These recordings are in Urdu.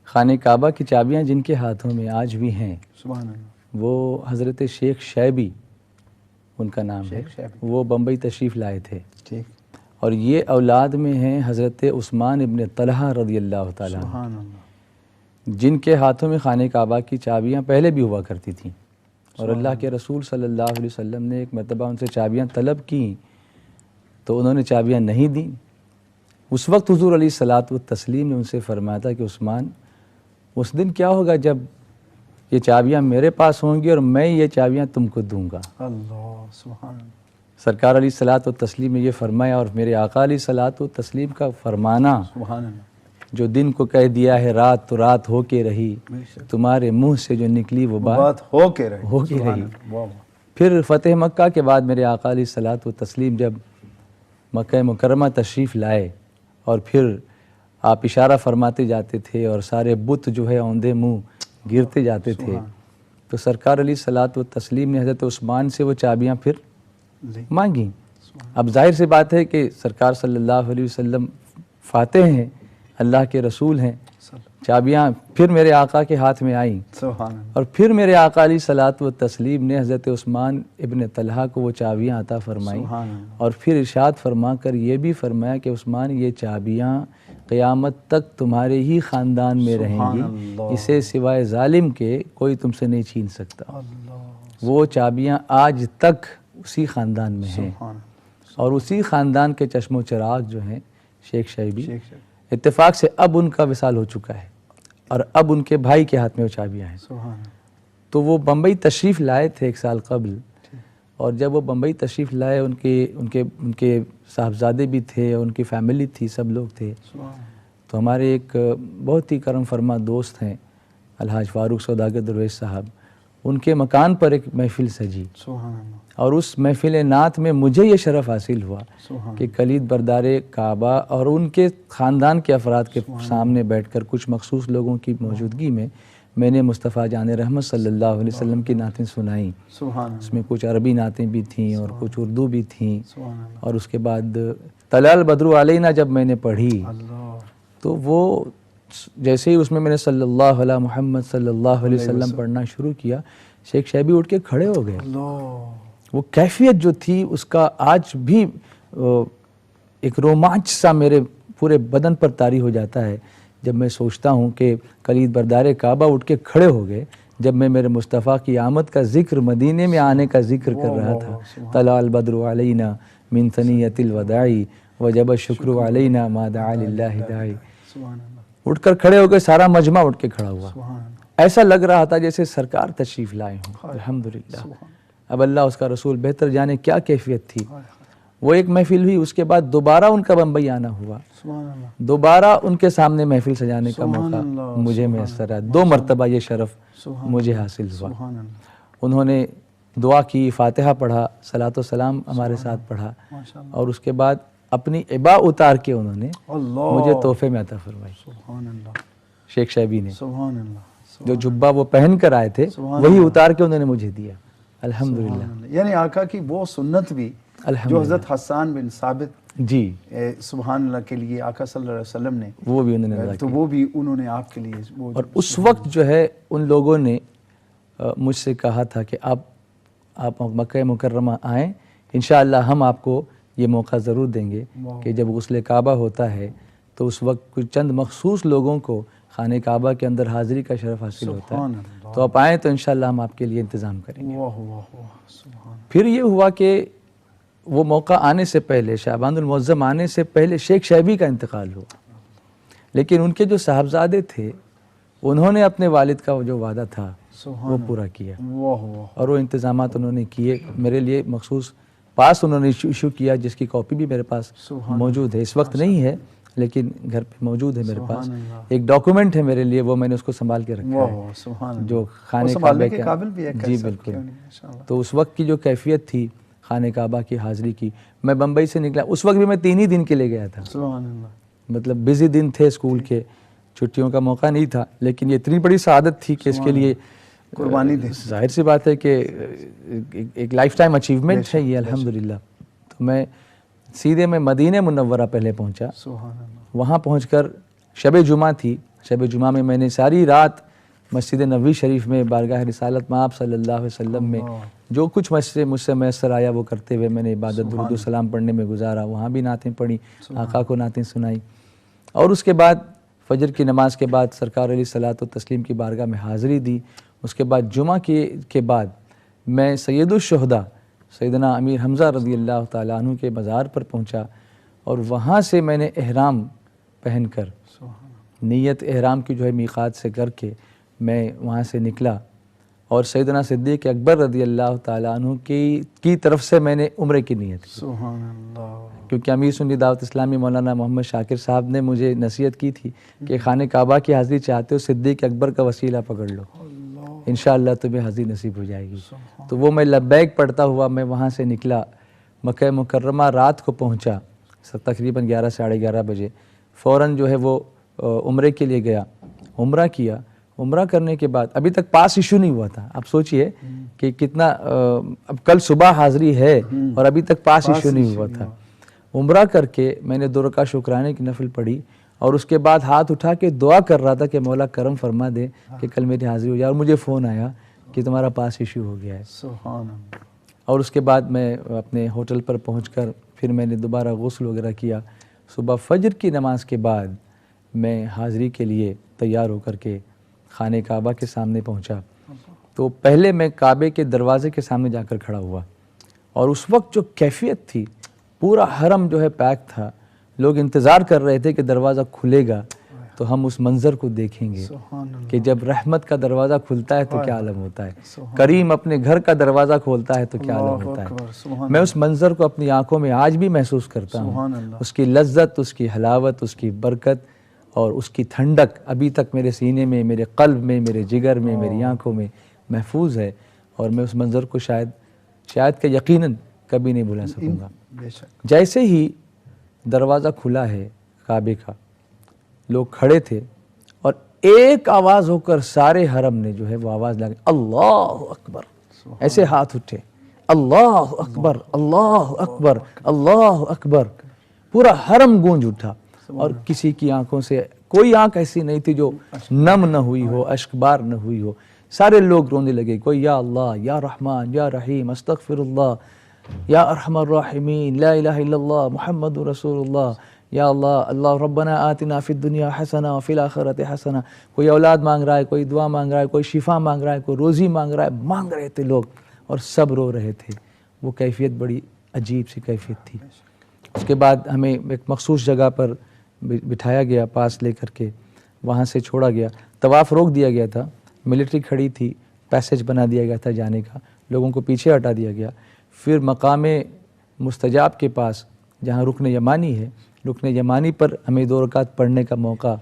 خانہ کعبہ کی چابیاں جن کے ہاتھوں میں آج بھی ہیں سبحان اللہ. وہ حضرت شیخ شیبی ان کا نام ہے. شیخ شیبی. وہ بمبئی تشریف لائے تھے ٹھیک. اور یہ اولاد میں ہیں حضرت عثمان ابن طلحہ رضی اللہ تعالیٰ عنہ، سبحان اللہ. جن کے ہاتھوں میں خانہ کعبہ کی چابیاں پہلے بھی ہوا کرتی تھیں. اور اللہ کے رسول صلی اللہ علیہ وسلم نے ایک مرتبہ ان سے چابیاں طلب کیں تو انہوں نے چابیاں نہیں دیں. اس وقت حضور علیہ الصلوۃ والتسلیم نے ان سے فرمایا تھا کہ عثمان، اس دن کیا ہوگا جب یہ چابیاں میرے پاس ہوں گی اور میں یہ چابیاں تم کو دوں گا. اللہ. سبحان اللہ. سرکار علیہ الصلوۃ والتسلیم نے یہ فرمایا، اور میرے آقا علیہ الصلوۃ والتسلیم کا فرمانا سبحان اللہ. جو دن کو کہہ دیا ہے رات تو رات ہو کے رہی، بے شک. تمہارے منہ سے جو نکلی وہ بات ہو کے رہی. ہو کے سبحان رہی. اللہ. واہ واہ. پھر فتح مکہ کے بعد میرے آقا علیہ الصلوۃ والتسلیم جب مکہ مکرمہ تشریف لائے اور پھر آپ اشارہ فرماتے جاتے تھے اور سارے بت جو ہے اوندے منہ گرتے جاتے تھے، تو سرکار علیہ الصلوۃ والتسلیم نے حضرت عثمان سے وہ چابیاں پھر مانگیں. اب ظاہر سی بات ہے کہ سرکار صلی اللہ علیہ وسلم فاتح ہیں، اللہ کے رسول ہیں، چابیاں پھر میرے آقا کے ہاتھ میں آئیں. سبحان اللہ. اور پھر میرے آقا علیہ الصلوۃ والتسلیم نے حضرت عثمان ابن طلحہ کو وہ چابیاں عطا فرمائیں. سبحان اللہ. اور پھر ارشاد فرما کر یہ بھی فرمایا کہ عثمان یہ چابیاں قیامت تک تمہارے ہی خاندان میں رہیں سبحان گی، اللہ. اسے سوائے ظالم کے کوئی تم سے نہیں چھین سکتا. اللہ. وہ چابیاں آج تک اسی خاندان میں ہیں، سبحان اللہ. اور اسی خاندان کے چشم و چراغ جو ہیں شیخ شیبی، شیخ شیخ. اتفاق سے اب ان کا وصال ہو چکا ہے اور اب ان کے بھائی کے ہاتھ میں وہ چابیاں ہیں. سبحان اللہ. تو وہ بمبئی تشریف لائے تھے 1 سال قبل، اور جب وہ بمبئی تشریف لائے ان کے صاحبزادے بھی تھے، ان کی فیملی تھی، سب لوگ تھے. سبحان اللہ. تو ہمارے ایک بہت ہی کرم فرما دوست ہیں الحاج فاروق سوداگر درویش صاحب، ان کے مکان پر ایک محفل سجی، سبحان اللہ. اور اس محفل نعت میں مجھے یہ شرف حاصل ہوا سبحان کہ کلید بردار کعبہ اور ان کے خاندان کے افراد کے سامنے بیٹھ کر کچھ مخصوص لوگوں کی موجودگی میں نے مصطفیٰ جان رحمت صلی اللہ علیہ وسلم کی نعتیں سنائیں. سبحان اللہ. اس میں کچھ عربی نعتیں بھی تھیں اور کچھ اردو بھی تھیں. سبحان اللہ. اور اس کے بعد طلع البدر علینا جب میں نے پڑھی اللہ. تو وہ جیسے ہی اس میں نے صلی اللہ علیہ محمد صلی اللہ علیہ وسلم پڑھنا شروع کیا، شیخ شیبی اٹھ کے کھڑے ہو گئے. اللہ. وہ کیفیت جو تھی اس کا آج بھی ایک رومانچ سا میرے پورے بدن پر طاری ہو جاتا ہے جب میں سوچتا ہوں کہ کلید بردار کعبہ اٹھ کے کھڑے ہو گئے جب میں میرے مصطفیٰ کی آمد کا ذکر، مدینے میں آنے کا ذکر کر رہا تھا. طلع البدر علینا من ثنیۃ الوداع وجب الشکر علینا ما دعا للہ داعی. سبحان اللہ. اٹھ کر کھڑے ہو گئے، سارا مجمع اٹھ کے کھڑا ہوا. سبحان اللہ. ایسا لگ رہا تھا جیسے سرکار تشریف لائے ہوں. الحمدللہ. اب اللہ اس کا رسول بہتر جانے کیا کیفیت تھی. وہ ایک محفل ہوئی، اس کے بعد دوبارہ ان کا بمبئی آنا ہوا. سبحان اللہ. دوبارہ ان کے سامنے محفل سجانے کا سبحان موقع اللہ. مجھے میسر ہے. 2 مرتبہ یہ شرف مجھے حاصل ہوا. سبحان اللہ. انہوں نے دعا کی، فاتحہ پڑھا، صلاۃ و سلام ہمارے ساتھ پڑھا، ماشاء اللہ. اور اس کے بعد اپنی عبا اتار کے انہوں نے اللہ. مجھے تحفے میں عطا فرمائی. سبحان اللہ. شیخ شیبی نے سبحان اللہ. جو جبہ وہ پہن کر آئے تھے وہی اتار کے انہوں نے مجھے دیا. الحمدللہ. یعنی آقا کی وہ سنت بھی جو حضرت حسان بن ثابت جی سبحان اللہ کے لیے آقا صلی اللہ علیہ وسلم نے وہ بھی انہوں نے تو وہ بھی انہوں نے آپ کے لیے وہ. اور اس وقت جو ہے ان لوگوں نے مجھ سے کہا تھا کہ آپ مکہ مکرمہ آئیں، انشاءاللہ ہم آپ کو یہ موقع ضرور دیں گے کہ جب غسل کعبہ ہوتا ہے تو اس وقت کچھ چند مخصوص لوگوں کو خانہ کعبہ کے اندر حاضری کا شرف حاصل ہوتا ہے، تو آپ آئیں تو انشاءاللہ ہم آپ کے لیے انتظام کریں گے. واہ واہ واہ. سبحان. پھر یہ ہوا کہ وہ موقع آنے سے پہلے، شعبان المعظم آنے سے پہلے شیخ شیبی کا انتقال ہوا، لیکن ان کے جو صاحبزادے تھے انہوں نے اپنے والد کا جو وعدہ تھا وہ پورا کیا. واہ واہ. اور وہ انتظامات انہوں نے کیے. میرے لیے مخصوص پاس انہوں نے ایشو کیا جس کی کاپی بھی میرے پاس موجود ہے. اس وقت نہیں ہے لیکن گھر پہ موجود ہے میرے پاس. ایک ڈاکومنٹ ہے میرے لیے، وہ میں نے اس کو سنبھال کے رکھا ہے جو خانہ کعبہ کے قابل بھی ہے. جی بالکل. تو اس وقت کی جو کیفیت تھی خانہ کعبہ کی حاضری کی، میں بمبئی سے نکلا اس وقت بھی میں 3 ہی دن کے لیے گیا تھا. سبحان اللہ. مطلب بزی دن تھے اسکول کے، چھٹیوں کا موقع نہیں تھا، لیکن یہ اتنی بڑی سعادت تھی کہ اس کے لیے قربانی دے. ظاہر سی بات ہے کہ ایک لائف ٹائم اچیومنٹ ہے یہ الحمدللہ. تو میں سیدھے میں مدینہ منورہ پہلے پہنچا. سبحان اللہ. وہاں پہنچ کر شب جمعہ تھی، شب جمعہ میں میں نے ساری رات مسجد نبوی شریف میں بارگاہ رسالت میں آپ صلی اللہ علیہ وسلم میں جو کچھ مجھ سے میسر آیا وہ کرتے ہوئے میں نے عبادت درود و سلام پڑھنے میں گزارا، وہاں بھی نعتیں پڑھی، آقا کو نعتیں سنائی، اور اس کے بعد فجر کی نماز کے بعد سرکار علیہ الصلوۃ والتسلیم کی بارگاہ میں حاضری دی۔ اس کے بعد جمعہ کے بعد میں سید الشہداء سیدنا امیر حمزہ رضی اللہ تعالیٰ عنہ کے مزار پر پہنچا، اور وہاں سے میں نے احرام پہن کر نیت احرام کی جو ہے میقات سے کر کے میں وہاں سے نکلا، اور سیدنا صدیق اکبر رضی اللہ تعالیٰ عنہ کی طرف سے میں نے عمرے کی نیت کی، سبحان اللہ، کیونکہ امیر سنی دعوت اسلامی مولانا محمد شاکر صاحب نے مجھے نصیحت کی تھی کہ خانہ کعبہ کی حاضری چاہتے ہو صدیق اکبر کا وسیلہ پکڑ لو، انشاءاللہ تمہیں حاضری نصیب ہو جائے گی۔ تو وہ میں لبیک پڑھتا ہوا میں وہاں سے نکلا، مکہ مکرمہ رات کو پہنچا تقریباً 11 ساڑھے 11 بجے، فوراً جو ہے وہ عمرے کے لیے گیا، عمرہ کیا۔ عمرہ کرنے کے بعد ابھی تک پاس ایشو نہیں ہوا تھا، آپ سوچئے کہ کتنا، اب کل صبح حاضری ہے اور ابھی تک پاس ایشو نہیں ہوا تھا۔ عمرہ کر کے میں نے 2 رکعت شکرانے کی نفل پڑھی، اور اس کے بعد ہاتھ اٹھا کے دعا کر رہا تھا کہ مولا کرم فرما دے کہ کل میری حاضری ہو جائے، اور مجھے فون آیا کہ تمہارا پاس ایشو ہو گیا ہے۔ سبحان اللہ۔ اور اس کے بعد میں اپنے ہوٹل پر پہنچ کر پھر میں نے دوبارہ غسل وغیرہ کیا۔ صبح فجر کی نماز کے بعد میں حاضری کے لیے تیار ہو کر کے خانہ کعبہ کے سامنے پہنچا، تو پہلے میں کعبے کے دروازے کے سامنے جا کر کھڑا ہوا، اور اس وقت جو کیفیت تھی، پورا حرم جو ہے پیک تھا، لوگ انتظار کر رہے تھے کہ دروازہ کھلے گا تو ہم اس منظر کو دیکھیں گے کہ جب رحمت کا دروازہ کھلتا ہے تو کیا عالم ہوتا ہے، کریم اپنے گھر کا دروازہ کھولتا ہے تو کیا عالم ہوتا ہے۔ میں اس منظر کو اپنی آنکھوں میں آج بھی محسوس کرتا ہوں، اس کی لذت، اس کی حلاوت، اس کی برکت اور اس کی ٹھنڈک ابھی تک میرے سینے میں، میرے قلب میں، میرے جگر میں، میری آنکھوں میں محفوظ ہے، اور میں اس منظر کو شاید کہ یقیناً کبھی نہیں بھلا سکوں گا۔ جیسے ہی دروازہ کھلا ہے کعبے کا، لوگ کھڑے تھے، اور ایک آواز ہو کر سارے حرم نے جو ہے وہ آواز لگائی، اللہ اکبر، ایسے ہاتھ اٹھے، اللہ اکبر، اللہ اکبر، اللہ اکبر، پورا حرم گونج اٹھا، اور کسی کی آنکھوں سے کوئی آنکھ ایسی نہیں تھی جو نم نہ ہوئی ہو، اشکبار نہ ہوئی ہو، سارے لوگ رونے لگے، کوئی یا اللہ، یا رحمان، یا رحیم، استغفر اللہ، یا ارحم الراحمین، لا الہ الا اللہ، محمد رسول اللہ، یا اللہ، اللہ ربنا آتنا فی الدنیا حسنہ وفی الآخرۃ حسنہ۔ کوئی اولاد مانگ رہا ہے، کوئی دعا مانگ رہا ہے، کوئی شفا مانگ رہا ہے، کوئی روزی مانگ رہا ہے، مانگ رہے تھے لوگ، اور سب رو رہے تھے۔ وہ کیفیت بڑی عجیب سی کیفیت تھی۔ اس کے بعد ہمیں ایک مخصوص جگہ پر بٹھایا گیا، پاس لے کر کے وہاں سے چھوڑا گیا، طواف روک دیا گیا تھا، ملٹری کھڑی تھی، پیسیج بنا دیا گیا تھا جانے کا، لوگوں کو پیچھے ہٹا دیا گیا۔ پھر مقام مستجاب کے پاس جہاں رکن یمانی ہے، رکن یمانی پر ہمیں 2 رکعت پڑھنے کا موقع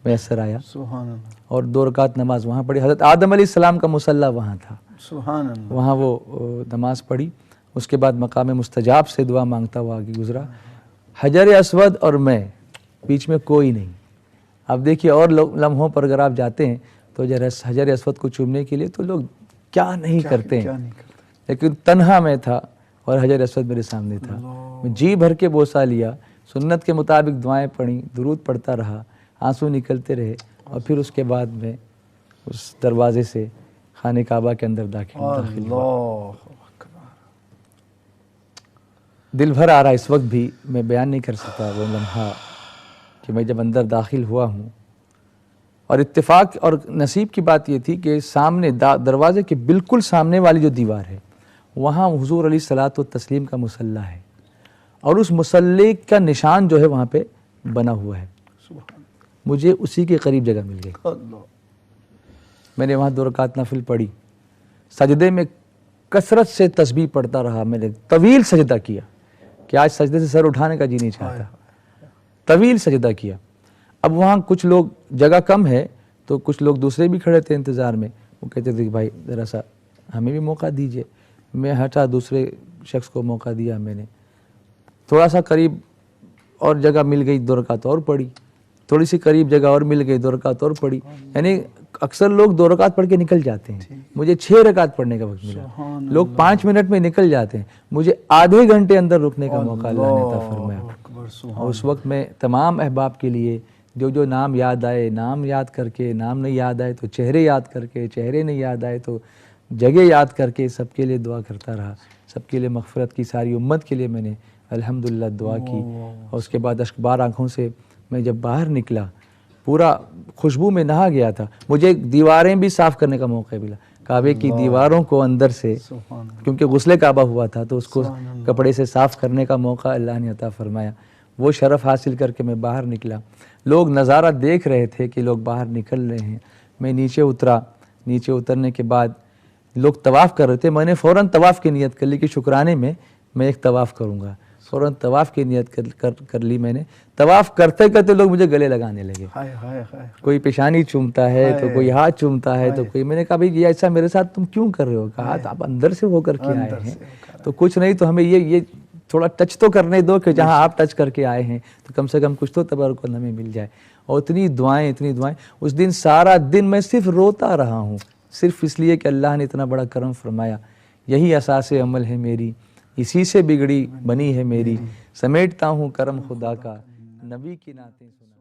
میسر آیا، سبحان اللہ، اور 2 رکعت نماز وہاں پڑھی۔ حضرت آدم علیہ السلام کا مصلی وہاں تھا، سبحان اللہ، وہاں وہ نماز پڑھی۔ اس کے بعد مقام مستجاب سے دعا مانگتا ہوا آگے گزرا۔ حجر اسود اور میں، بیچ میں کوئی نہیں۔ اب دیکھیے، اور لمحوں پر اگر آپ جاتے ہیں تو حجر اسود کو چومنے کے لیے تو لوگ کیا نہیں کرتے ہیں، لیکن تنہا میں تھا اور حجر اسود میرے سامنے تھا۔ میں جی بھر کے بوسہ لیا، سنت کے مطابق دعائیں پڑھیں، درود پڑھتا رہا، آنسو نکلتے رہے، اور پھر اس کے بعد میں اس دروازے سے خانہ کعبہ کے اندر داخل ہوا۔ دل بھر آ رہا اس وقت بھی، میں بیان نہیں کر سکتا وہ لمحہ کہ میں جب اندر داخل ہوا ہوں۔ اور اتفاق اور نصیب کی بات یہ تھی کہ سامنے دروازے کے بالکل سامنے والی جو دیوار ہے، وہاں حضور علیہ الصلوۃ والتسلیم کا مصلی ہے، اور اس مصلی کا نشان جو ہے وہاں پہ بنا ہوا ہے۔ مجھے اسی کے قریب جگہ مل گئی۔ میں نے وہاں 2 رکعت نفل پڑھی، سجدے میں کثرت سے تسبیح پڑھتا رہا، میں نے طویل سجدہ کیا کہ آج سجدے سے سر اٹھانے کا جی نہیں چاہتا، طویل سجدہ کیا۔ اب وہاں کچھ لوگ، جگہ کم ہے تو کچھ لوگ دوسرے بھی کھڑے تھے انتظار میں، وہ کہتے تھے کہ بھائی ذرا سا ہمیں بھی موقع دیجئے۔ میں ہٹا، دوسرے شخص کو موقع دیا، میں نے تھوڑا سا قریب اور جگہ مل گئی، 2 رکعت اور پڑھی، تھوڑی سی قریب جگہ اور مل گئی، 2 رکعت اور پڑھی۔ یعنی اکثر لوگ 2 رکعت پڑھ کے نکل جاتے ہیں، مجھے 6 رکعت پڑھنے کا وقت ملا۔ لوگ 5 منٹ میں نکل جاتے ہیں، مجھے آدھے گھنٹے اندر رکنے کا موقع اللہ نے عطا فرمایا۔ اور اس وقت میں تمام احباب کے لیے جو جو نام یاد آئے نام یاد کر کے، نام نہیں یاد آئے تو چہرے یاد کر کے، چہرے نہیں یاد آئے تو جگہ یاد کر کے سب کے لیے دعا کرتا رہا. سب کے لیے مغفرت کی، ساری امت کے لیے میں نے الحمدللہ دعا کی. اور اس کے بعد اشکبار آنکھوں سے میں جب باہر نکلا، پورا خوشبو میں نہا گیا تھا. مجھے دیواریں بھی صاف کرنے کا موقع ملا، کعبے کی دیواروں کو اندر سے، کیونکہ غسل کعبہ ہوا تھا تو اس کو کپڑے سے صاف کرنے کا موقع اللہ نے عطا فرمایا. وہ شرف حاصل کر کے میں باہر نکلا. لوگ نظارہ دیکھ رہے تھے کہ لوگ باہر نکل رہے ہیں. میں نیچے اترا. نیچے اترنے کے بعد لوگ طواف کر رہے تھے. میں نے فوراً طواف کی نیت کر لی کہ شکرانے میں ایک طواف کروں گا. فوراً طواف کی نیت کر لی میں نے. طواف کرتے کرتے لوگ مجھے گلے لگانے لگے. کوئی پیشانی چومتا ہے تو کوئی ہاتھ چومتا ہے تو کوئی. میں نے کہا بھائی یہ ایسا میرے ساتھ تم کیوں کر رہے ہو؟ کہا آپ اندر سے ہو کر کے آئے ہیں تو کچھ نہیں تو ہمیں یہ تھوڑا ٹچ تو کرنے دو کہ جہاں آپ ٹچ کر کے آئے ہیں تو کم سے کم کچھ تو تبرک ہمیں مل جائے. اور اتنی دعائیں. اس دن سارا دن میں صرف روتا رہا ہوں، صرف اس لیے کہ اللہ نے اتنا بڑا کرم فرمایا. یہی اساس عمل ہے میری، اسی سے بگڑی بنی ہے میری. سمیٹتا ہوں کرم خدا کا، نبی کی نعتیں سنا.